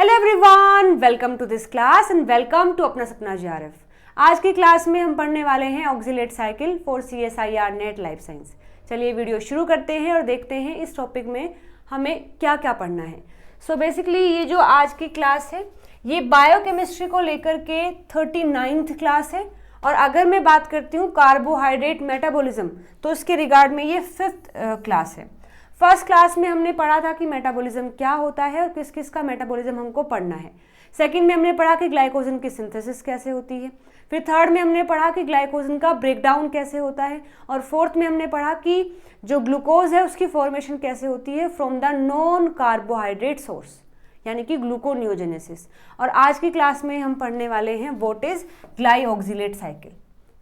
Hello everyone, welcome to this class and welcome to अपना सपना JRF. आज की क्लास में हम पढ़ने वाले हैं oxalate cycle for CSIR net life science. चलिए वीडियो शुरू करते हैं और देखते हैं इस टॉपिक में हमें क्या क्या पढ़ना है। सो बेसिकली ये जो आज की क्लास है ये बायोकेमिस्ट्री को लेकर के 39th क्लास है, और अगर मैं बात करती हूँ कार्बोहाइड्रेट मेटाबॉलिज्म तो उसके रिगार्ड में ये 5th क्लास है। फर्स्ट क्लास में हमने पढ़ा था कि मेटाबॉलिज्म क्या होता है और किस किस का मेटाबॉलिज्म हमको पढ़ना है। सेकंड में हमने पढ़ा कि ग्लाइकोजन की सिंथेसिस कैसे होती है। फिर थर्ड में हमने पढ़ा कि ग्लाइकोजन का ब्रेकडाउन कैसे होता है, और फोर्थ में हमने पढ़ा कि जो ग्लूकोज है उसकी फॉर्मेशन कैसे होती है from the non carbohydrate source, यानी कि ग्लूकोनियोजेनेसिस। और आज की क्लास में हम पढ़ने वाले हैं व्हाट इज ग्लाइऑक्सिलेट साइकिल।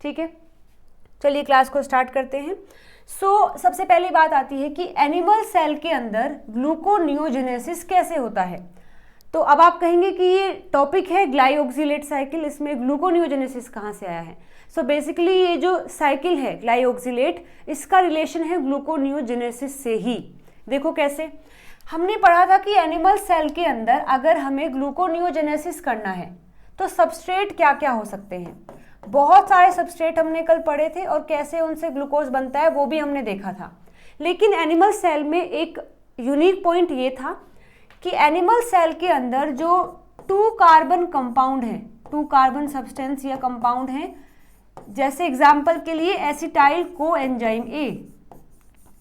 ठीक है, चलिए क्लास को स्टार्ट करते हैं। सबसे पहली बात आती है कि एनिमल सेल के अंदर ग्लूकोनियोजेनेसिस कैसे होता है। तो अब आप कहेंगे कि ये टॉपिक है ग्लाइऑक्सिलेट साइकिल, इसमें ग्लूकोनियोजेनेसिस कहाँ से आया है। बेसिकली ये जो साइकिल है ग्लाइऑक्सिलेट, इसका रिलेशन है ग्लूकोनियोजेनेसिस से ही। देखो कैसे, हमने पढ़ा था कि एनिमल सेल के अंदर अगर हमें ग्लूकोनियोजेनेसिस करना है तो सबस्ट्रेट क्या क्या हो सकते हैं। बहुत सारे सबस्ट्रेट हमने कल पढ़े थे और कैसे उनसे ग्लूकोज बनता है वो भी हमने देखा था। लेकिन एनिमल सेल में एक यूनिक पॉइंट ये था कि एनिमल सेल के अंदर जो 2 कार्बन कंपाउंड है, 2 कार्बन सब्सटेंस या कंपाउंड है, जैसे एग्जाम्पल के लिए एसिटाइल कोएंजाइम ए,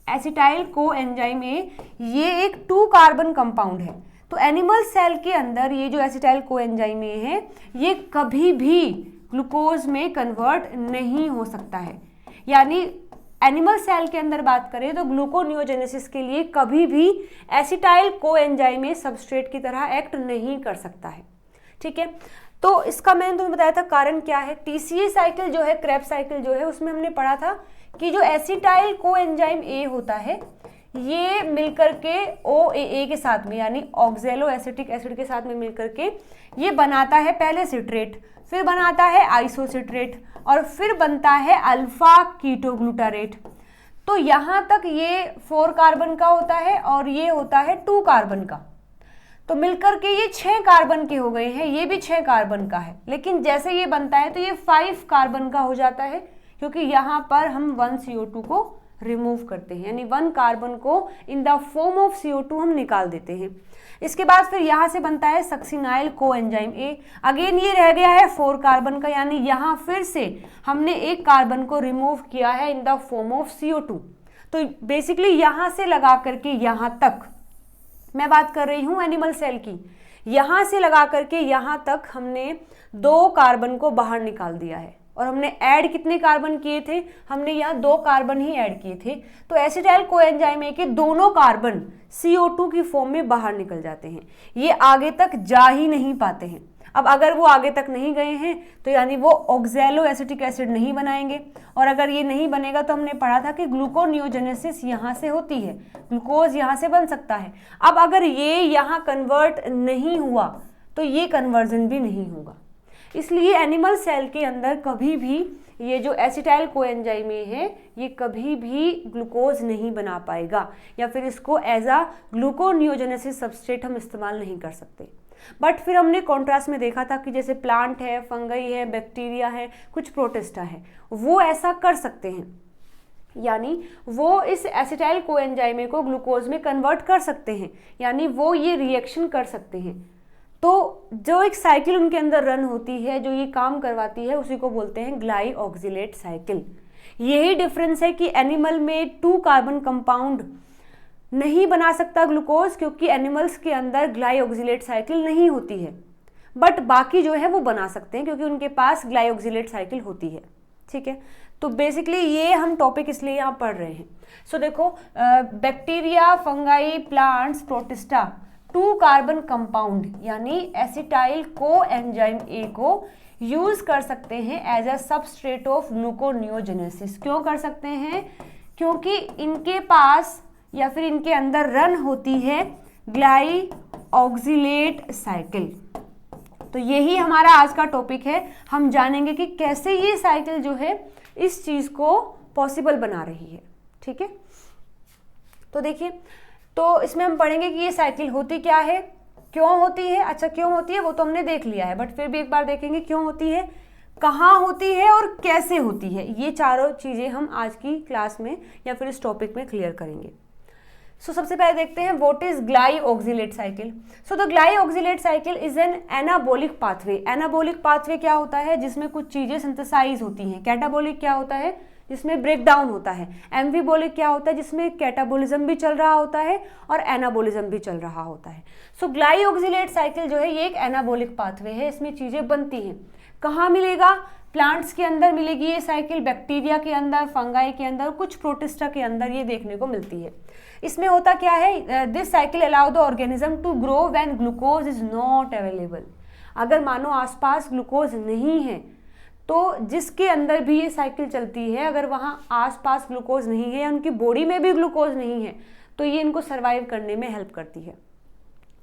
एसिटाइल कोएंजाइम ए ये एक 2 कार्बन कंपाउंड है। तो एनिमल सेल के अंदर ये जो एसिटाइल कोएंजाइम ए है ये कभी भी ग्लूकोज में कन्वर्ट नहीं हो सकता है। यानी एनिमल सेल के अंदर बात करें तो ग्लूकोनियोजेनेसिस के लिए कभी भी एसिटाइल कोएंजाइम ए सबस्ट्रेट की तरह एक्ट नहीं कर सकता है। ठीक है, तो इसका मैंने तुम्हें बताया था कारण क्या है। TCA साइकिल जो है, क्रेब्स साइकिल जो है, उसमें हमने पढ़ा था कि जो एसिटाइल कोएंजाइम ए होता है ये मिलकर के OAA के साथ में, यानी ऑक्जेलो एसिटिक एसिड के साथ में मिलकर के ये बनाता है पहले सिट्रेट, फिर बनाता है आइसोसिट्रेट, और फिर बनता है अल्फा कीटोग्लूटारेट। तो यहाँ तक ये 4 कार्बन का होता है और ये होता है 2 कार्बन का। तो मिलकर के ये 6 कार्बन के हो गए हैं, ये भी 6 कार्बन का है। लेकिन जैसे ये बनता है तो ये 5 कार्बन का हो जाता है, क्योंकि यहाँ पर हम 1 CO2 को रिमूव करते हैं, यानी 1 कार्बन को in the form of CO2 हम निकाल देते हैं। इसके बाद फिर यहाँ से बनता है सक्सिनाइल कोएंजाइम ए। अगेन ये रह गया है 4 कार्बन का, यानी यहाँ फिर से हमने 1 कार्बन को रिमूव किया है in the form of CO2। तो बेसिकली यहाँ से लगा करके यहाँ तक, मैं बात कर रही हूँ एनिमल सेल की, यहाँ से लगा करके यहाँ तक हमने 2 कार्बन को बाहर निकाल दिया है। और हमने ऐड कितने कार्बन किए थे, हमने यहाँ 2 कार्बन ही ऐड किए थे। तो एसिटाइल कोएंजाइम ए के दोनों कार्बन CO2 की फॉर्म में बाहर निकल जाते हैं, ये आगे तक जा ही नहीं पाते हैं। अब अगर वो आगे तक नहीं गए हैं तो यानी वो ऑक्जेलो एसिटिक एसिड नहीं बनाएंगे, और अगर ये नहीं बनेगा तो हमने पढ़ा था कि ग्लूकोनियोजेनेसिस यहाँ से होती है, ग्लूकोज यहाँ से बन सकता है। अब अगर ये यहाँ कन्वर्ट नहीं हुआ तो ये कन्वर्जन भी नहीं होगा। इसलिए एनिमल सेल के अंदर कभी भी ये जो एसिटाइल कोएंजाइम ए है ये कभी भी ग्लूकोज नहीं बना पाएगा, या फिर इसको एज अ ग्लूकोनियोजेनेसिस सबस्ट्रेट हम इस्तेमाल नहीं कर सकते। बट फिर हमने कॉन्ट्रास्ट में देखा था कि जैसे प्लांट है, फंगई है, बैक्टीरिया है, कुछ प्रोटिस्टा है, वो ऐसा कर सकते हैं, यानी वो इस एसिटाइल कोएंजाइम ए को ग्लूकोज में कन्वर्ट कर सकते हैं, यानी वो ये रिएक्शन कर सकते हैं। तो जो एक साइकिल उनके अंदर रन होती है, जो ये काम करवाती है, उसी को बोलते हैं ग्लाइऑक्सिलेट साइकिल। यही डिफरेंस है कि एनिमल में 2 कार्बन कंपाउंड नहीं बना सकता ग्लूकोज, क्योंकि एनिमल्स के अंदर ग्लाइऑक्सिलेट साइकिल नहीं होती है। बट बाकी जो है वो बना सकते हैं, क्योंकि उनके पास ग्लाइऑक्सिलेट साइकिल होती है। ठीक है, तो बेसिकली ये हम टॉपिक इसलिए यहाँ पढ़ रहे हैं। देखो, bacteria, fungi, plants, protista 2 carbon compound यानी एसिटाइल कोएंजाइम ए को यूज कर सकते हैं as a substrate of gluconeogenesis. क्यों कर सकते हैं? क्योंकि इनके पास या फिर इनके अंदर रन होती है ग्लाइऑक्सिलेट साइकिल। तो यही हमारा आज का टॉपिक है। हम जानेंगे कि कैसे ये साइकिल जो है इस चीज को पॉसिबल बना रही है। ठीक है, तो देखिए, तो इसमें हम पढ़ेंगे कि ये साइकिल होती क्या है, क्यों होती है? अच्छा, क्यों होती है वो तो हमने देख लिया है, बट फिर भी एक बार देखेंगे क्यों होती है, कहाँ होती है और कैसे होती है। ये चारों चीज़ें हम आज की क्लास में या फिर इस टॉपिक में क्लियर करेंगे। सो सबसे पहले देखते हैं व्हाट इज ग्लाई ऑक्सिलेट साइकिल। सो द ग्लाई oxalate cycle is an anabolic pathway. Anabolic pathway क्या होता है? जिसमें कुछ चीज़ें सिंथेसाइज होती हैं। कैटाबॉलिक क्या होता है? जिसमें ब्रेक डाउन होता है। एम्फीबॉलिक क्या होता है? जिसमें कैटाबोलिज्म भी चल रहा होता है और एनाबोलिज्म भी चल रहा होता है। सो ग्लाई ऑक्सिलेट साइकिल जो है ये एक एनाबॉलिक पाथवे है, इसमें चीज़ें बनती हैं। कहाँ मिलेगा? प्लांट्स के अंदर मिलेगी ये साइकिल, बैक्टीरिया के अंदर, फंगाई के अंदर, कुछ प्रोटिस्टा के अंदर ये देखने को मिलती है। इसमें होता क्या है? This cycle allow the organism to grow when glucose is not available. अगर मानो आसपास ग्लूकोज नहीं है तो जिसके अंदर भी ये साइकिल चलती है, अगर वहाँ आसपास ग्लूकोज नहीं है या उनकी बॉडी में भी ग्लूकोज नहीं है तो ये इनको सर्वाइव करने में हेल्प करती है,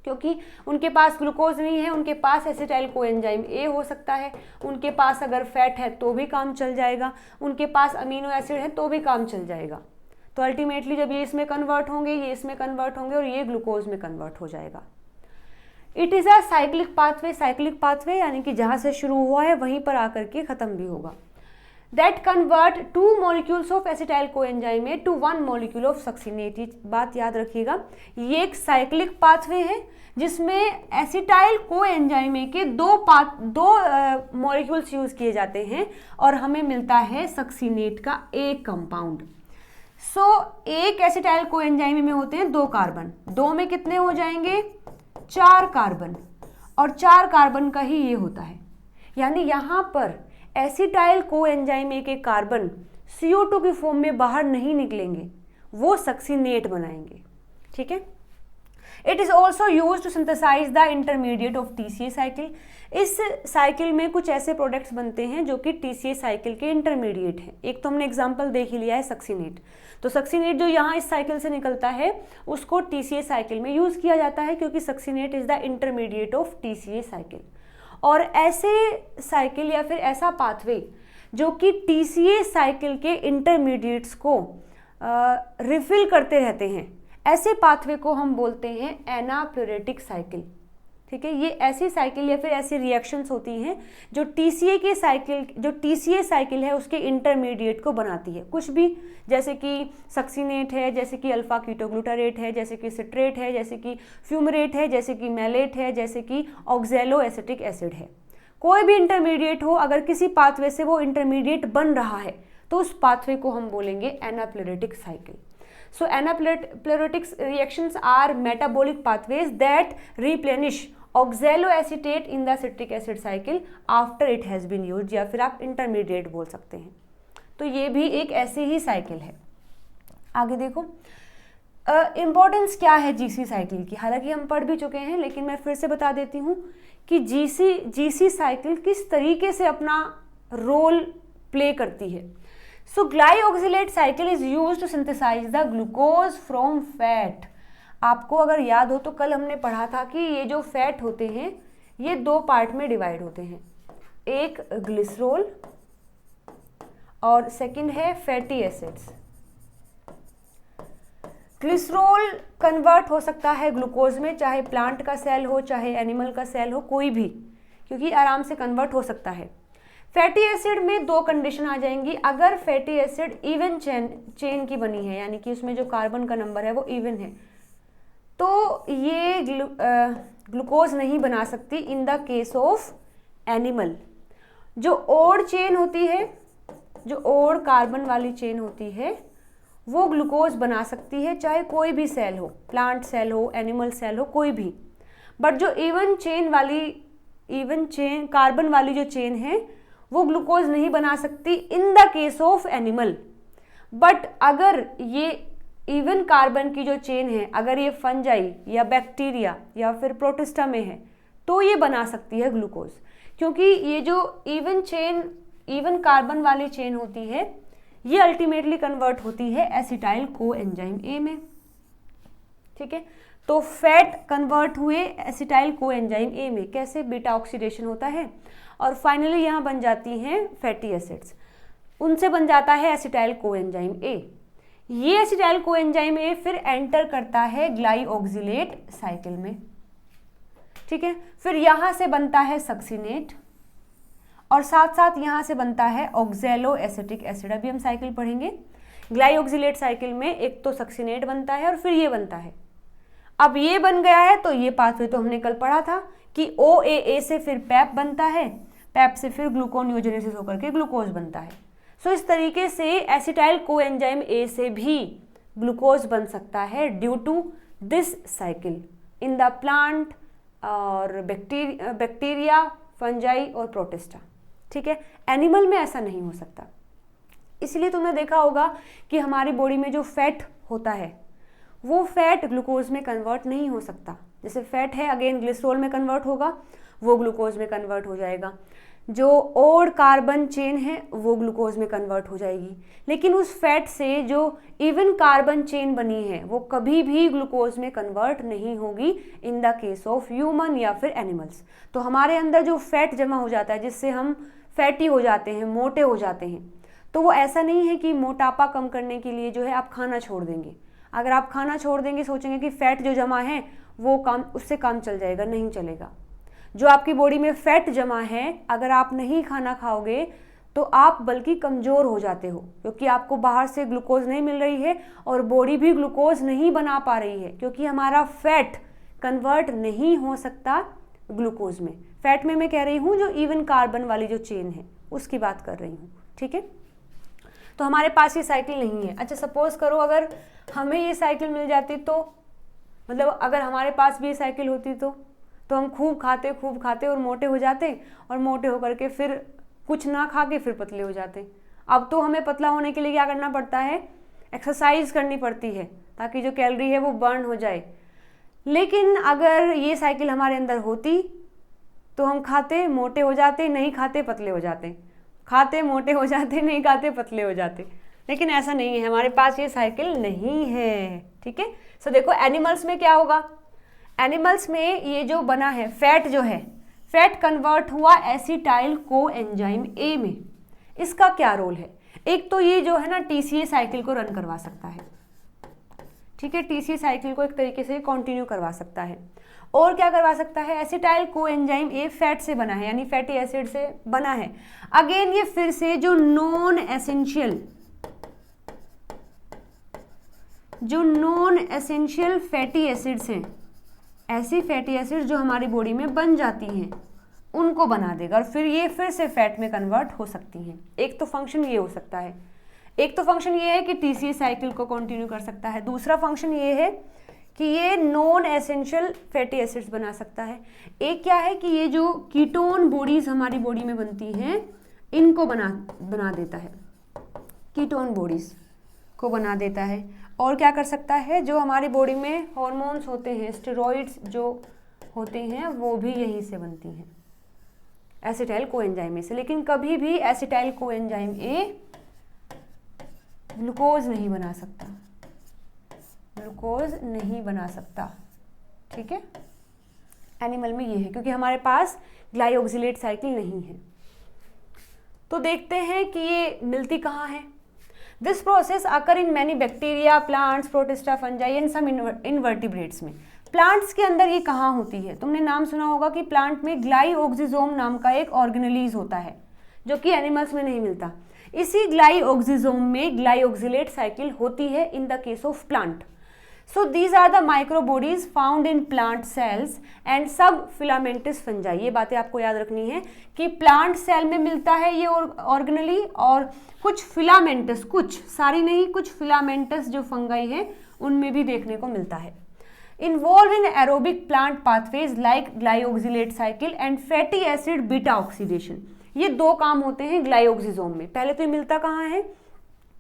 क्योंकि उनके पास ग्लूकोज नहीं है, उनके पास एसिटाइल कोएंजाइम ए हो सकता है, उनके पास अगर फैट है तो भी काम चल जाएगा, उनके पास अमीनो एसिड है तो भी काम चल जाएगा। तो अल्टीमेटली जब ये इसमें कन्वर्ट होंगे, ये इसमें कन्वर्ट होंगे और ये ग्लूकोज में कन्वर्ट हो जाएगा। It is a cyclic pathway. Cyclic pathway यानी कि जहाँ से शुरू हुआ है वहीं पर आकर के ख़त्म भी होगा। That convert 2 molecules of acetyl coenzyme A to 1 molecule of succinate. ये बात याद रखिएगा, ये एक साइक्लिक पाथवे है जिसमें एसिटाइल कोएंजाइम ए के दो मॉलिक्यूल्स यूज किए जाते हैं और हमें मिलता है सक्सिनेट का एक कंपाउंड। सो एक एसिटाइल कोएंजाइम में होते हैं 2 कार्बन, 2 में कितने हो जाएंगे? 4 कार्बन, और 4 कार्बन का ही ये होता है। यानी यहाँ पर एसिटाइल कोएंजाइम ए के कार्बन CO2 की फॉर्म में बाहर नहीं निकलेंगे, वो सक्सिनेट बनाएंगे। ठीक है। It is also use to synthesize the intermediate of TCA cycle. इस साइकिल में कुछ ऐसे प्रोडक्ट्स बनते हैं जो कि TCA साइकिल के इंटरमीडिएट हैं। एक तो हमने एग्जांपल देख ही लिया है सक्सिनेट। तो सक्सिनेट जो यहाँ इस साइकिल से निकलता है उसको TCA साइकिल में यूज़ किया जाता है, क्योंकि succinate is the intermediate of TCA cycle. और ऐसे साइकिल या फिर ऐसा पाथवे जो कि TCA साइकिल के इंटरमीडिएट्स को रिफिल करते रहते हैं, ऐसे पाथवे को हम बोलते हैं एनाप्लोरेटिक साइकिल। ठीक है। ये ऐसी साइकिल या फिर ऐसी रिएक्शंस होती हैं जो TCA साइकिल है उसके इंटरमीडिएट को बनाती है। कुछ भी, जैसे कि सक्सिनेट है, जैसे कि अल्फा कीटोग्लूटारेट है, जैसे कि सिट्रेट है, जैसे कि फ्यूमरेट है, जैसे कि मैलेट है, जैसे कि ऑक्जेलो एसिटिक एसिड है। कोई भी इंटरमीडिएट हो, अगर किसी पाथवे से वो इंटरमीडिएट बन रहा है तो उस पाथवे को हम बोलेंगे एनाप्लोरेटिक cycle. So anaphylactic reactions are metabolic pathways that replenish oxaloacetate in the citric acid cycle after it has been used, या फिर आप intermediate बोल सकते हैं। तो ये भी एक ऐसी ही साइकिल है। आगे देखो इम्पोर्टेंस क्या है GC साइकिल की। हालांकि हम पढ़ भी चुके हैं लेकिन मैं फिर से बता देती हूँ कि GC साइकिल किस तरीके से अपना रोल प्ले करती है। So glyoxylate cycle is used to synthesize the glucose from fat। आपको अगर याद हो तो कल हमने पढ़ा था कि ये जो फैट होते हैं ये 2 पार्ट में डिवाइड होते हैं, एक ग्लिसरॉल और सेकंड है फैटी एसिड्स। ग्लिसरॉल कन्वर्ट हो सकता है ग्लूकोज में, चाहे प्लांट का सेल हो चाहे एनिमल का सेल हो, कोई भी, क्योंकि आराम से कन्वर्ट हो सकता है। फैटी एसिड में 2 कंडीशन आ जाएंगी। अगर फैटी एसिड इवन चेन की बनी है, यानी कि उसमें जो कार्बन का नंबर है वो इवन है, तो ये ग्लूकोज नहीं बना सकती इन द केस ऑफ एनिमल। जो ओड चेन होती है, जो ओड कार्बन वाली चेन होती है, वो ग्लूकोज बना सकती है, चाहे कोई भी सेल हो, प्लांट सेल हो, एनिमल सेल हो, कोई भी। बट जो इवन चेन कार्बन वाली जो चेन है वो ग्लूकोज नहीं बना सकती इन the case of animal. But अगर ये इवन कार्बन की जो चेन है, अगर ये फंजाई या बैक्टीरिया या फिर प्रोटिस्टा में है तो ये बना सकती है ग्लूकोज, क्योंकि ये जो इवन कार्बन वाली चेन होती है ये अल्टीमेटली कन्वर्ट होती है एसिटाइल कोएंजाइम ए में। ठीक है। तो फैट कन्वर्ट हुए एसिटाइल कोएंजाइम ए में, कैसे? बीटा ऑक्सीडेशन होता है और फाइनली यहाँ बन जाती हैं फैटी एसिड्स, उनसे बन जाता है एसिटाइल कोएंजाइम ए। ये एसिटाइल कोएंजाइम ए फिर एंटर करता है ग्लाइऑक्सिलेट साइकिल में। ठीक है। फिर यहाँ से बनता है सक्सिनेट और साथ साथ यहाँ से बनता है ऑक्जेलो एसिटिक एसिड। अभी हम साइकिल पढ़ेंगे। ग्लाइऑक्सिलेट साइकिल में एक तो सक्सिनेट बनता है और फिर ये बनता है। अब ये बन गया है तो ये पाथवे तो हमने कल पढ़ा था कि OAA से फिर पैप बनता है, पैप से फिर ग्लूकोनियोजेनेसिस होकर के ग्लूकोज बनता है। सो इस तरीके से एसिटाइल कोएंजाइम A से भी ग्लूकोज बन सकता है due to this cycle in the plant और बैक्टीरिया, फंजाई और प्रोटिस्टा। ठीक है, एनिमल में ऐसा नहीं हो सकता। इसलिए तुमने देखा होगा कि हमारी बॉडी में जो फैट होता है वो फैट ग्लूकोज में कन्वर्ट नहीं हो सकता। जैसे फैट है अगेन ग्लिसरॉल में कन्वर्ट होगा, वो ग्लूकोज में कन्वर्ट हो जाएगा। जो और कार्बन चेन है वो ग्लूकोज में कन्वर्ट हो जाएगी, लेकिन उस फैट से जो इवन कार्बन चेन बनी है वो कभी भी ग्लूकोज में कन्वर्ट नहीं होगी इन द केस ऑफ ह्यूमन या फिर एनिमल्स। तो हमारे अंदर जो फैट जमा हो जाता है जिससे हम फैटी हो जाते हैं, मोटे हो जाते हैं, तो वो ऐसा नहीं है कि मोटापा कम करने के लिए जो है आप खाना छोड़ देंगे। अगर आप खाना छोड़ देंगे सोचेंगे कि फैट जो जमा है वो काम उससे काम चल जाएगा, नहीं चलेगा। जो आपकी बॉडी में फैट जमा है अगर आप नहीं खाना खाओगे तो आप बल्कि कमज़ोर हो जाते हो, क्योंकि आपको बाहर से ग्लूकोज नहीं मिल रही है और बॉडी भी ग्लूकोज नहीं बना पा रही है, क्योंकि हमारा फैट कन्वर्ट नहीं हो सकता ग्लूकोज में। फैट में मैं कह रही हूँ जो इवन कार्बन वाली जो चेन है उसकी बात कर रही हूँ। ठीक है, तो हमारे पास ये साइकिल नहीं है। अच्छा, सपोज करो अगर हमें ये साइकिल मिल जाती तो, मतलब अगर हमारे पास भी ये साइकिल होती तो हम खूब खाते और मोटे हो जाते, और मोटे होकर के फिर कुछ ना खा के फिर पतले हो जाते। अब तो हमें पतला होने के लिए क्या करना पड़ता है, एक्सरसाइज करनी पड़ती है ताकि जो कैलोरी है वो बर्न हो जाए। लेकिन अगर ये साइकिल हमारे अंदर होती तो हम खाते मोटे हो जाते, नहीं खाते पतले हो जाते, खाते मोटे हो जाते, नहीं खाते पतले हो जाते। लेकिन ऐसा नहीं है, हमारे पास ये साइकिल नहीं है। ठीक है, सो देखो एनिमल्स में क्या होगा। एनिमल्स में ये जो बना है फैट जो है, फैट कन्वर्ट हुआ एसिटाइल कोएंजाइम A में। इसका क्या रोल है, एक तो ये जो है ना TCA साइकिल को रन करवा सकता है। ठीक है, TCA साइकिल को एक तरीके से कंटिन्यू करवा सकता है। और क्या करवा सकता है, एसिटाइल कोएंजाइम A फैट से बना है, यानी फैटी एसिड से बना है। अगेन ये फिर से जो नॉन एसेंशियल फैटी एसिड्स हैं, ऐसी फैटी एसिड्स जो हमारी बॉडी में बन जाती हैं उनको बना देगा और फिर ये फिर से फैट में कन्वर्ट हो सकती हैं। एक तो फंक्शन ये हो सकता है, एक तो फंक्शन ये है कि TCA साइकिल को कंटिन्यू कर सकता है। दूसरा फंक्शन ये है कि ये नॉन एसेंशियल फैटी एसिड्स बना सकता है। एक क्या है कि ये जो कीटोन बॉडीज हमारी बॉडी में बनती हैं इनको बना देता है, कीटोन बॉडीज को बना देता है। और क्या कर सकता है, जो हमारी बॉडी में हॉर्मोन्स होते हैं, स्टेरॉइड्स जो होते हैं वो भी यहीं से बनती हैं, एसिटाइल कोएंजाइम A से। लेकिन कभी भी एसिटाइल कोएंजाइम A ग्लूकोज नहीं बना सकता, ग्लूकोज नहीं बना सकता। ठीक है, एनिमल में ये है क्योंकि हमारे पास ग्लाइऑक्सिलेट साइकिल नहीं है। तो देखते हैं कि ये मिलती कहाँ है। This process occur in many bacteria, plants, protista, fungi and some invertebrates में। प्लांट्स के अंदर ये कहाँ होती है, तुमने नाम सुना होगा कि प्लांट में ग्लाइऑक्सिजोम नाम का एक ऑर्गेनेलीज होता है जो कि एनिमल्स में नहीं मिलता। इसी ग्लाइऑक्सिजोम में ग्लाइऑक्सिलेट साइकिल होती है इन the case of plant. So these are the microbodies found in plant cells and subfilamentous fungi। ये बातें आपको याद रखनी है कि प्लांट सेल में मिलता है ये ऑर्गेनली, और कुछ फिलामेंटस, कुछ सारी नहीं, कुछ फिलामेंटस जो फंगाई है उनमें भी देखने को मिलता है। Involve in aerobic plant pathways like glyoxylate cycle and fatty acid beta oxidation. ये दो काम होते हैं ग्लाइऑक्सिजोम में। पहले तो ये मिलता कहाँ है,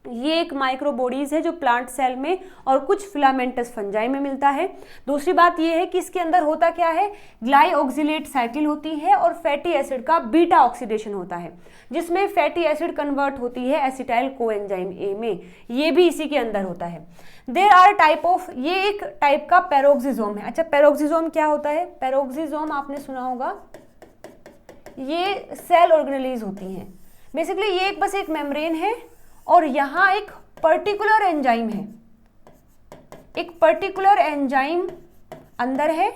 ये एक माइक्रोबॉडीज है जो प्लांट सेल में और कुछ फिलामेंटस फंजाई में मिलता है। दूसरी बात ये है कि इसके अंदर होता क्या है, ग्लाइऑक्सिलेट साइकिल होती है और फैटी एसिड का बीटा ऑक्सीडेशन होता है, जिसमें फैटी एसिड कन्वर्ट होती है एसिटाइल कोएंजाइम A में। ये भी इसी के अंदर होता है। देयर आर टाइप ऑफ, ये एक टाइप का पैरोक्सिजोम है। अच्छा, पैरोक्सिजोम क्या होता है, पैरोक्सिजोम आपने सुना होगा, ये सेल ऑर्गेनेलीज होती हैं। बेसिकली ये बस एक मेम्ब्रेन है और यहाँ एक पर्टिकुलर एंजाइम है, एक पर्टिकुलर एंजाइम अंदर है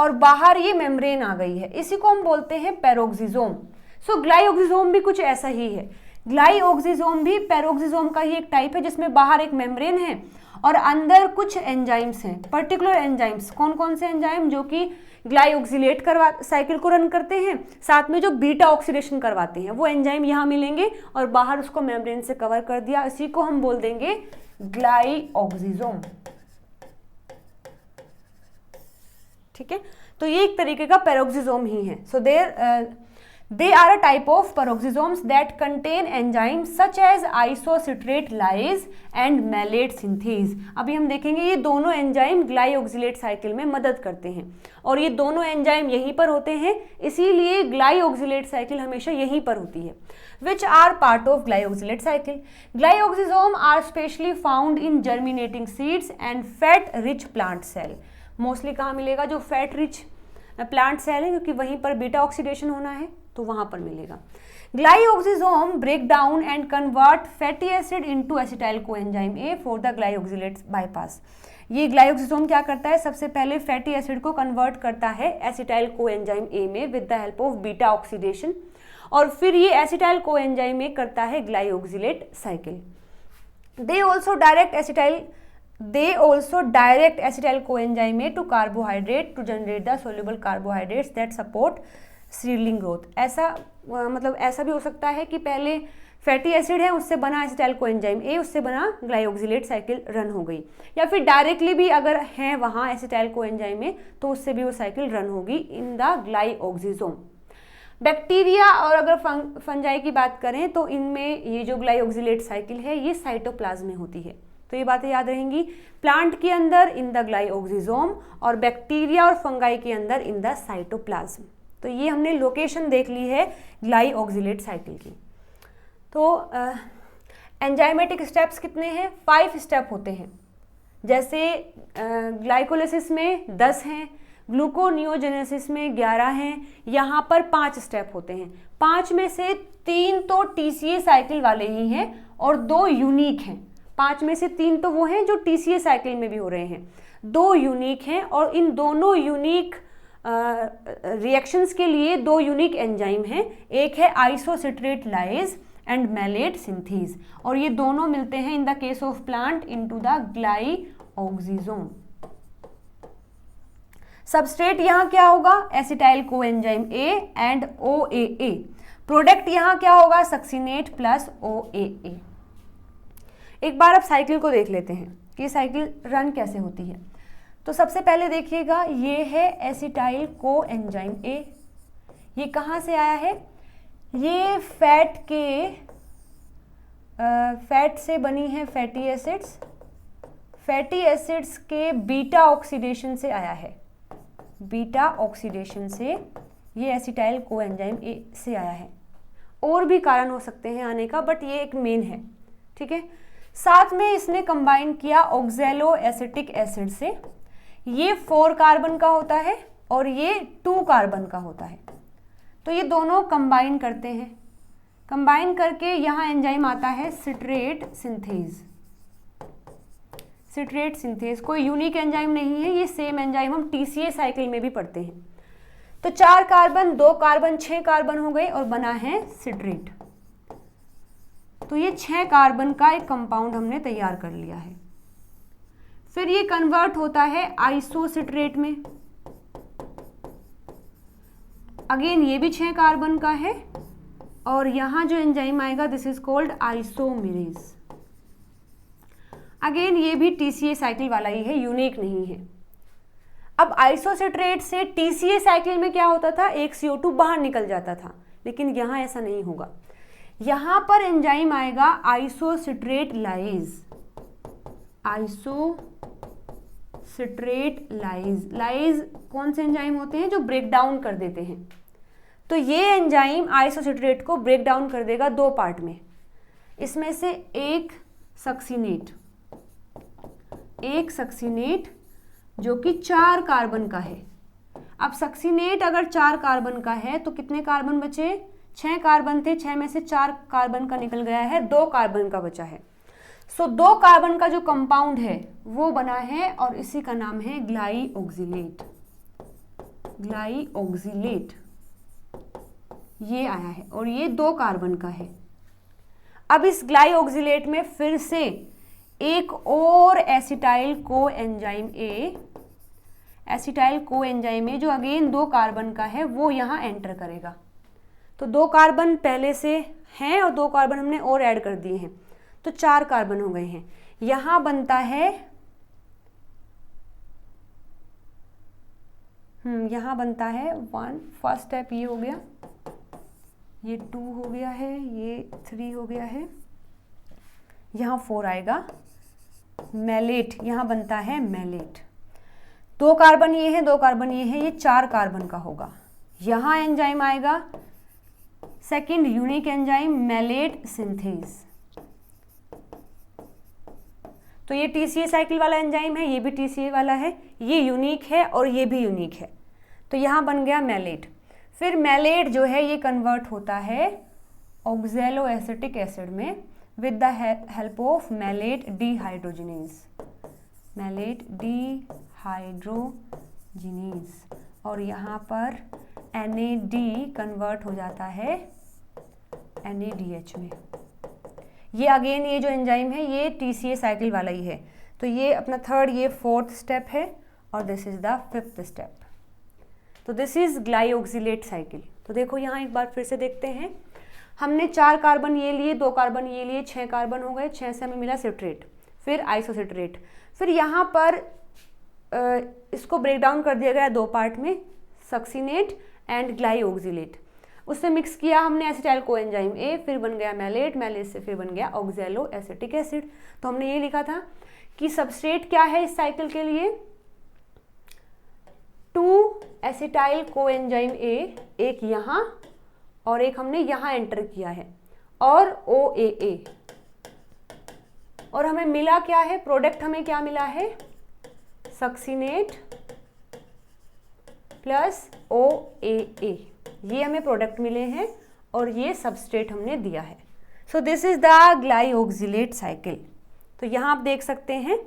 और बाहर ये मेम्ब्रेन आ गई है, इसी को हम बोलते हैं पेरोक्सिसोम। सो ग्लाइओक्सिसोम भी कुछ ऐसा ही है। ग्लाइओक्सिसोम भी पेरोक्सिसोम का ही एक टाइप है, जिसमें बाहर एक मेम्ब्रेन है और अंदर कुछ एंजाइम्स हैं, पर्टिकुलर एंजाइम्स। कौन कौन से एंजाइम? जो कि ग्लाइओक्सिलेट साइकिल को रन करते हैं, साथ में जो बीटा ऑक्सीडेशन करवाते हैं, वो एंजाइम यहाँ मिलेंगे और बाहर उसको मेम्ब्रेन से कवर कर दिया, इसी को हम बोल देंगे ग्लाइओक्सिसोम। ठीक है, तो ये एक तरीके का पेरोक्सिसोम ही है। सो they are a type of peroxisomes that contain enzymes such as isocitrate lyase and malate synthase। अभी हम देखेंगे ये दोनों एंजाइम ग्लाइओक्सिलेट साइकिल में मदद करते हैं और ये दोनों एंजाइम यहीं पर होते हैं, इसीलिए ग्लाइओक्सिलेट साइकिल हमेशा यहीं पर होती है। Which are part of glycoxylate cycle? Glioxysome are specially found in germinating seeds and fat-rich plant cell। Mostly कहाँ मिलेगा? जो फैट रिच प्लांट सेल है, क्योंकि वहीं पर बीटा ऑक्सीडेशन होना है तो वहां पर मिलेगा। Glyoxysome break down and convert fatty acid into acetyl coenzyme A for the glyoxylate bypass. ये ग्लाइओक्सिसोम क्या करता है? सबसे पहले फैटी एसिड को कन्वर्ट करता है एसिटाइल कोएंजाइम ए में with the help of beta oxidation, और फिर ये एसिटाइल कोएंजाइम में करता है glyoxylate cycle. They also direct acetyl coenzyme A to carbohydrate to generate the soluble carbohydrates that support seedling growth. ऐसा मतलब ऐसा भी हो सकता है कि पहले फैटी एसिड है, उससे बना एसिटाइल कोएंजाइम ए, उससे बना ग्लाइओक्सिलेट साइकिल रन हो गई, या फिर डायरेक्टली भी अगर है वहाँ एसिटाइल कोएंजाइम में तो उससे भी वो साइकिल रन होगी इन द ग्लाइओक्सिसोम। बैक्टीरिया और अगर फंजाई की बात करें तो इनमें ये जो ग्लाइओक्सिलेट साइकिल है ये साइटोप्लाज्म में होती है, तो ये बातें याद रहेंगी। प्लांट के अंदर इन द ग्लाइओक्सिसोम और बैक्टीरिया और फंगाई के अंदर इन द साइटोप्लाज्म। तो ये हमने लोकेशन देख ली है ग्लाइओक्सिलेट साइकिल की। तो एंजाइमेटिक स्टेप्स कितने हैं? 5 स्टेप होते हैं। जैसे ग्लाइकोलिसिस में 10 हैं, ग्लूकोनियोजेनेसिस में 11 हैं, यहाँ पर 5 स्टेप होते हैं। 5 में से 3 तो टीसीए साइकिल वाले ही हैं और 2 यूनिक हैं। 5 में से 3 तो वो हैं जो टीसीए साइकिल में भी हो रहे हैं, 2 यूनिक हैं, और इन दोनों यूनिक रिएक्शंस के लिए 2 यूनिक एंजाइम हैं। एक है isocitrate lyase and malate synthase, और ये दोनों मिलते हैं in the case of plant into the glyoxysome. Substrate यहाँ क्या होगा? Acetyl coenzyme A and OAA। Product यहाँ क्या होगा? Succinate plus OAA। एक बार अब साइकिल को देख लेते हैं कि साइकिल रन कैसे होती है। तो सबसे पहले देखिएगा, ये है एसिटाइल कोएंजाइम ए। ये कहाँ से आया है? ये फैट से बनी है फैटी एसिड्स। फैटी एसिड्स के बीटा ऑक्सीडेशन से आया है। बीटा ऑक्सीडेशन से ये एसिटाइल कोएंजाइम ए से आया है। और भी कारण हो सकते हैं आने का, बट ये एक मेन है। ठीक है, साथ में इसने कंबाइन किया ऑक्सैलो एसिटिक एसिड से। ये 4 कार्बन का होता है और ये 2 कार्बन का होता है, तो ये दोनों कंबाइन करते हैं। कंबाइन करके यहाँ एंजाइम आता है सिट्रेट सिंथेज। सिट्रेट सिंथेज कोई यूनिक एंजाइम नहीं है, ये सेम एंजाइम हम टीसीए साइकिल में भी पढ़ते हैं। तो 4 कार्बन 2 कार्बन 6 कार्बन हो गए और बना है सिट्रेट। तो ये 6 कार्बन का एक कंपाउंड हमने तैयार कर लिया है। फिर ये कन्वर्ट होता है आइसोसिट्रेट में। अगेन ये भी 6 कार्बन का है और यहाँ जो एंजाइम आएगा this is called isomerase. Again ये भी टीसीए साइकिल वाला ही है, यूनिक नहीं है। अब आइसोसिट्रेट से टीसीए साइकिल में क्या होता था? एक CO2 बाहर निकल जाता था, लेकिन यहाँ ऐसा नहीं होगा। यहाँ पर एंजाइम आएगा isocitrate lies. Isocitrate lies. Lies कौन से एंजाइम होते हैं? जो ब्रेक डाउन कर देते हैं। तो ये एंजाइम आइसोसिट्रेट को ब्रेक डाउन कर देगा 2 पार्ट में। इसमें से एक सक्सिनेट जो कि 4 कार्बन का है। अब सक्सिनेट अगर 4 कार्बन का है तो कितने कार्बन बचे? 6 कार्बन थे, 6 में से 4 कार्बन का निकल गया है, 2 कार्बन का बचा है। सो 2 कार्बन का जो कंपाउंड है वो बना है और इसी का नाम है ग्लाइओक्सिलेट। ग्लाइऑक्सिलेट, ये आया है और ये 2 कार्बन का है। अब इस ग्लाइऑक्सिलेट में फिर से एक और एसिटाइल कोएंजाइम ए, एसिटाइल कोएंजाइम ए जो अगेन 2 कार्बन का है, वो यहाँ एंटर करेगा। तो 2 कार्बन पहले से हैं और 2 कार्बन हमने और ऐड कर दिए हैं, तो 4 कार्बन हो गए हैं। यहाँ बनता है यहाँ बनता है 1, फर्स्ट स्टेप ये हो गया, ये 2 हो गया है, ये 3 हो गया है, यहाँ 4 आएगा मैलेट, यहाँ बनता है मैलेट। 2 कार्बन ये है, 2 कार्बन ये है, ये 4 कार्बन का होगा। यहाँ एंजाइम आएगा second unique enzyme malate synthase. तो ये TCA साइकिल वाला एंजाइम है, ये भी TCA वाला है, ये यूनिक है और ये भी यूनिक है। तो यहाँ बन गया मैलेट। फिर मैलेट जो है ये कन्वर्ट होता है ऑक्सैलो एसिटिक एसिड में with the help of malate dehydrogenase, malate dehydrogenase, और यहाँ पर NAD कन्वर्ट हो जाता है NADH में। ये अगेन ये जो एंजाइम है ये TCA साइकिल वाला ही है। तो ये अपना थर्ड, ये 4th स्टेप है और this is the 5th step. तो दिस इज ग्लाइऑक्सिलेट साइकिल। तो देखो यहाँ एक बार फिर से देखते हैं, हमने 4 कार्बन ये लिए, 2 कार्बन ये लिए, 6 कार्बन हो गए, 6 से हमें मिला सिट्रेट, फिर आइसोसिट्रेट। फिर यहाँ पर इसको ब्रेक डाउन कर दिया गया 2 पार्ट में, सक्सिनेट एंड ग्लाइऑक्सिलेट। उससे मिक्स किया हमने एसिटाइल कोएंजाइम ए, फिर बन गया मैलेट, मैलेट से फिर बन गया ऑक्सैलो एसिटिक एसिड। तो हमने ये लिखा था कि सबस्ट्रेट क्या है इस साइकिल के लिए, 2 एसिटाइल कोएंजाइम ए, एक यहाँ और एक हमने यहाँ एंटर किया है, और OAA। और हमें मिला क्या है, प्रोडक्ट हमें क्या मिला है, सक्सिनेट प्लस OAA, ये हमें प्रोडक्ट मिले हैं और ये सबस्ट्रेट हमने दिया है। So this is the glyoxylate cycle. तो यहाँ आप देख सकते हैं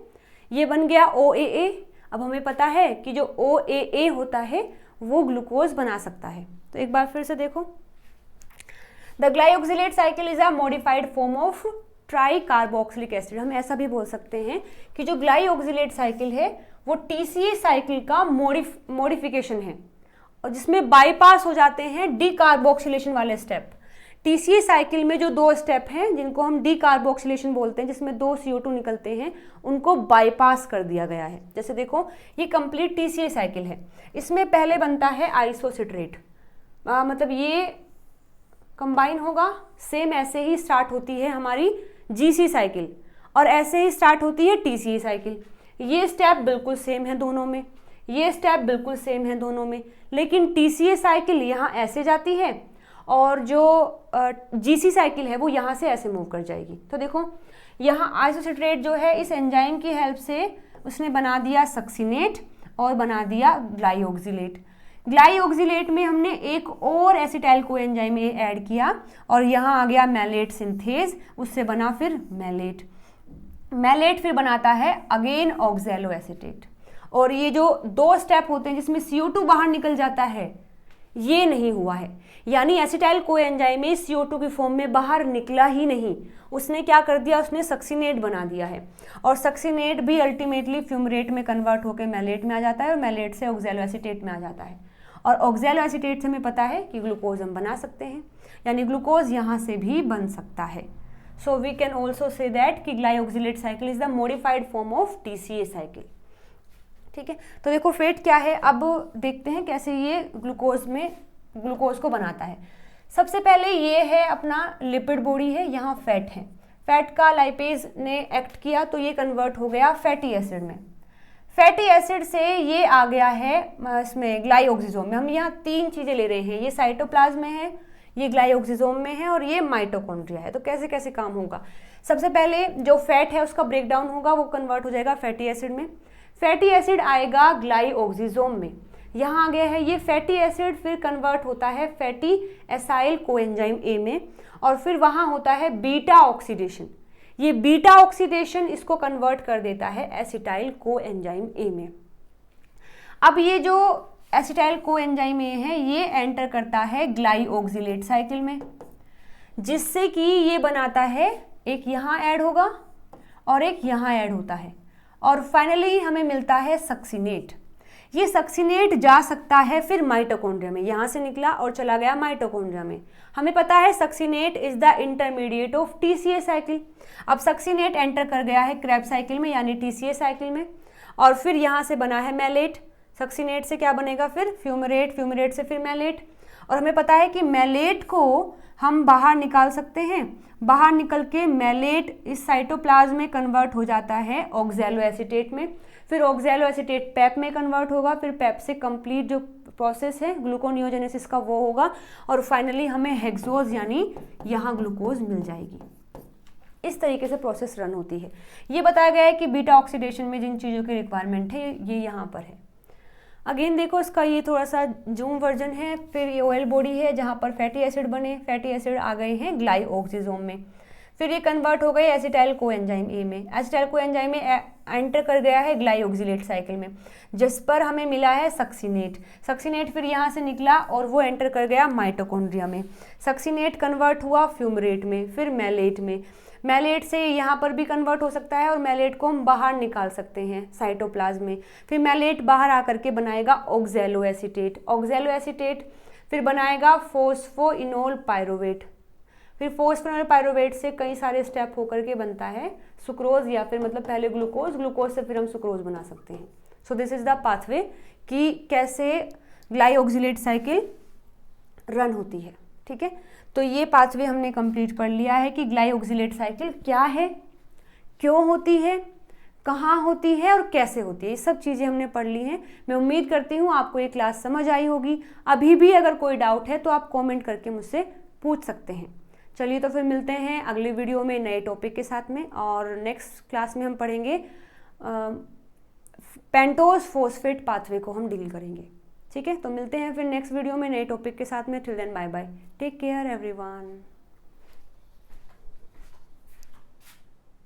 ये बन गया OAA। अब हमें पता है कि जो OAA होता है वो ग्लूकोज बना सकता है। तो एक बार फिर से देखो, the glyoxylate cycle is a modified form of try carboxylic acid. हम ऐसा भी बोल सकते हैं कि जो ग्लाइऑक्सिलेट साइकिल है वो TCA साइकिल का मॉडिफिकेशन है, और जिसमें बाईपास हो जाते हैं डीकार्बोक्सिलेशन वाले स्टेप। TCA साइकिल में जो 2 स्टेप हैं जिनको हम डीकार्बोक्सिलेशन बोलते हैं, जिसमें 2 CO2 निकलते हैं, उनको बाईपास कर दिया गया है। जैसे देखो ये कंप्लीट TCA साइकिल है, इसमें पहले बनता है आइसोसिट्रेट, मतलब ये कंबाइन होगा, सेम ऐसे ही स्टार्ट होती है हमारी GC साइकिल और ऐसे ही स्टार्ट होती है TCA साइकिल। ये स्टेप बिल्कुल सेम है दोनों में, ये स्टेप बिल्कुल सेम है दोनों में, लेकिन TCA साइकिल यहाँ ऐसे जाती है और जो GC साइकिल है वो यहाँ से ऐसे मूव कर जाएगी। तो देखो यहाँ आइसोसिट्रेट जो है इस एंजाइम की हेल्प से उसने बना दिया सक्सिनेट और बना दिया ग्लाइऑक्सिलेट। ग्लाइऑक्सिलेट में हमने एक और एसिटाइल कोएंजाइम ए ऐड किया और यहाँ आ गया मैलेट सिंथेज, उससे बना फिर मैलेट। मैलेट फिर बनाता है अगेन ऑक्सैलो एसिटेट। और ये जो 2 स्टेप होते हैं जिसमें CO2 बाहर निकल जाता है, ये नहीं हुआ है, यानी एसिटाइल कोएंजाइम में CO2 की फॉर्म में बाहर निकला ही नहीं। उसने क्या कर दिया, उसने सक्सिनेट बना दिया है, और सक्सिनेट भी अल्टीमेटली फ्यूमरेट में कन्वर्ट होकर मैलेट में आ जाता है और मैलेट से ऑक्सैलो एसिटेट में आ जाता है। और ऑक्सैलो एसिटेट से हमें पता है कि ग्लूकोज हम बना सकते हैं, यानी ग्लूकोज यहाँ से भी बन सकता है। So we can also say that कि glyoxylate cycle is the modified form of TCA cycle. ठीक है, तो देखो फेट क्या है, अब देखते हैं कैसे ये ग्लूकोज को बनाता है। सबसे पहले ये है अपना लिपिड बॉडी है, यहाँ फैट है, फैट का लाइपेज ने एक्ट किया तो ये कन्वर्ट हो गया फैटी एसिड में। फैटी एसिड से ये आ गया है इसमें ग्लाइऑक्सिजोम में। हम यहाँ 3 चीज़ें ले रहे हैं, ये साइटोप्लाज्म में है, ये ग्लाइऑक्सिजोम में है और ये माइटोकॉन्ड्रिया है। तो कैसे कैसे काम होगा, सबसे पहले जो फैट है उसका ब्रेकडाउन होगा, वो कन्वर्ट हो जाएगा फैटी एसिड में। फैटी एसिड आएगा ग्लाइऑक्सिजोम में, यहाँ आ गया है ये फैटी एसिड, फिर कन्वर्ट होता है फैटी एसाइल कोएंजाइम ए में, और फिर वहाँ होता है बीटा ऑक्सीडेशन। ये बीटा ऑक्सीडेशन इसको कन्वर्ट कर देता है एसिटाइल कोएंजाइम ए में। अब ये जो एसिटाइल कोएंजाइम ए है, ये एंटर करता है ग्लाइऑक्सिलेट साइकिल में, जिससे कि ये बनाता है, एक यहाँ ऐड होगा और एक यहाँ ऐड होता है, और फाइनली हमें मिलता है सक्सिनेट। ये सक्सिनेट जा सकता है फिर माइटोकॉन्ड्रिया में, यहाँ से निकला और चला गया माइटोकॉन्ड्रिया में। हमें पता है succinate is the intermediate of TCA cycle. अब सक्सिनेट एंटर कर गया है क्रेब्स साइकिल में यानी टीसीए साइकिल में, और फिर यहाँ से बना है मैलेट। सक्सिनेट से क्या बनेगा फिर फ्यूमरेट, फ्यूमरेट से फिर मैलेट, और हमें पता है कि मैलेट को हम बाहर निकाल सकते हैं। बाहर निकल के मैलेट इस साइटोप्लाज्म में कन्वर्ट हो जाता है ऑक्सैलो एसीटेट में, फिर ऑक्सैलो एसीटेट पैप में कन्वर्ट होगा, फिर पैप से कंप्लीट जो प्रोसेस है ग्लूकोनियोजेनेसिस का वो होगा, और फाइनली हमें हेक्सोज यानी यहाँ ग्लूकोज मिल जाएगी। इस तरीके से प्रोसेस रन होती है। ये बताया गया है कि बीटा ऑक्सीडेशन में जिन चीज़ों की रिक्वायरमेंट है ये यहाँ पर है। अगेन देखो इसका ये थोड़ा सा जूम वर्जन है। फिर ये ऑयल बॉडी है जहाँ पर फैटी एसिड बने, फैटी एसिड आ गए हैं ग्लाइऑक्सिजोम में, फिर ये कन्वर्ट हो गए एसिटाइल कोएंजाइम ए में, एसिटाइल कोएंजाइम में एंटर कर गया है ग्लाइऑक्सिलेट साइकिल में, जिस पर हमें मिला है सक्सिनेट। सक्सिनेट फिर यहाँ से निकला और वो एंटर कर गया माइटोकॉन्ड्रिया में। सक्सिनेट कन्वर्ट हुआ फ्यूमरेट में, फिर मैलेट में, मैलेट से यहाँ पर भी कन्वर्ट हो सकता है और मैलेट को हम बाहर निकाल सकते हैं साइटोप्लाज्म में। फिर मैलेट बाहर आकर के बनाएगा ऑक्सैलो एसीटेट, ऑक्सैलो एसीटेट फिर बनाएगा फोस्फोइनोल पायरुवेट, फिर फोस्फोइनोल पायरुवेट से कई सारे स्टेप होकर के बनता है सुक्रोज, या फिर मतलब पहले ग्लूकोज, ग्लूकोज से फिर हम सुक्रोज बना सकते हैं। So this is the pathway कि कैसे ग्लाइऑक्सिलेट साइकिल रन होती है। ठीक है, तो ये पाथवे हमने कंप्लीट कर लिया है कि ग्लाइऑक्सिलेट साइकिल क्या है, क्यों होती है, कहाँ होती है और कैसे होती है। ये सब चीज़ें हमने पढ़ ली हैं। मैं उम्मीद करती हूँ आपको ये क्लास समझ आई होगी। अभी भी अगर कोई डाउट है तो आप कमेंट करके मुझसे पूछ सकते हैं। चलिए तो फिर मिलते हैं अगले वीडियो में नए टॉपिक के साथ में, और नेक्स्ट क्लास में हम पढ़ेंगे पेंटोज फॉस्फेट पाथवे को हम डील करेंगे। ठीक है, तो मिलते हैं फिर नेक्स्ट वीडियो में नए टॉपिक के साथ में। Till then bye bye, take care everyone.